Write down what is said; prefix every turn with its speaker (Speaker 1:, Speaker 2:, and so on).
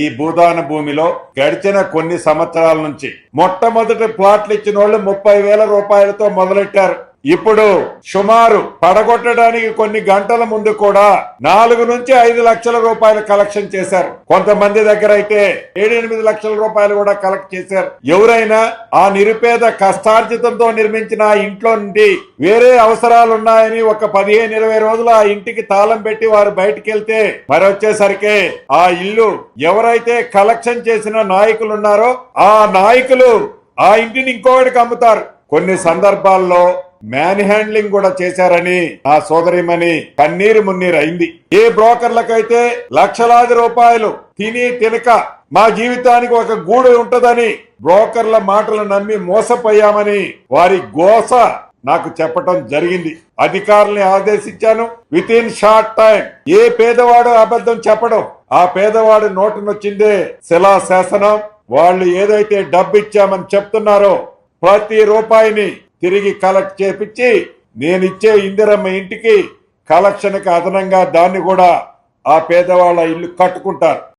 Speaker 1: ఈ భూదాన భూమిలో గడిచిన కొన్ని సంవత్సరాల నుంచి మొట్టమొదటి ప్లాట్లు ఇచ్చిన వాళ్ళు 30,000 రూపాయలతో మొదలెట్టారు. ఇప్పుడు సుమారు పడగొట్టడానికి కొన్ని గంటల ముందు కూడా 4 నుంచి 5 లక్షల రూపాయలు కలెక్షన్ చేశారు. కొంతమంది దగ్గర అయితే 7-8 లక్షల రూపాయలు కూడా కలెక్ట్ చేశారు. ఎవరైనా ఆ నిరుపేద కష్టార్జితంతో నిర్మించిన ఆ ఇంట్లో నుండి వేరే అవసరాలు ఉన్నాయని ఒక 15-20 రోజులు ఆ ఇంటికి తాళం పెట్టి వారు బయటికి వెళ్తే మరి వచ్చేసరికి ఆ ఇల్లు ఎవరైతే కలెక్షన్ చేసిన నాయకులు ఉన్నారో ఆ నాయకులు ఆ ఇంటిని ఇంకోటికి అమ్ముతారు. కొన్ని సందర్భాల్లో మ్యాన్ హ్యాండ్లింగ్ కూడా చేశారని ఆ సోదరిమణి కన్నీరు మున్నీరు అయింది. ఏ బ్రోకర్లకైతే లక్షలాది రూపాయలు తిని తినక మా జీవితానికి ఒక గూడు ఉంటదని బ్రోకర్ల మాటలు నమ్మి మోసపోయామని వారి గోస నాకు చెప్పటం జరిగింది. అధికారుల్ని ఆదేశించాను. విత్ ఇన్ షార్ట్ టైం ఏ పేదవాడు అబద్ధం చెప్పడం, ఆ పేదవాడు నోటునొచ్చిందే శిలా శాసనం. వాళ్ళు ఏదైతే డబ్బు ఇచ్చామని చెప్తున్నారో ప్రతి రూపాయిని తిరిగి కలెక్ట్ చేపించి నేనిచ్చే ఇందిరమ్మ ఇంటికి కలెక్షన్ కి అదనంగా దాన్ని కూడా ఆ పేదవాళ్ళ ఇల్లు కట్టుకుంటారు.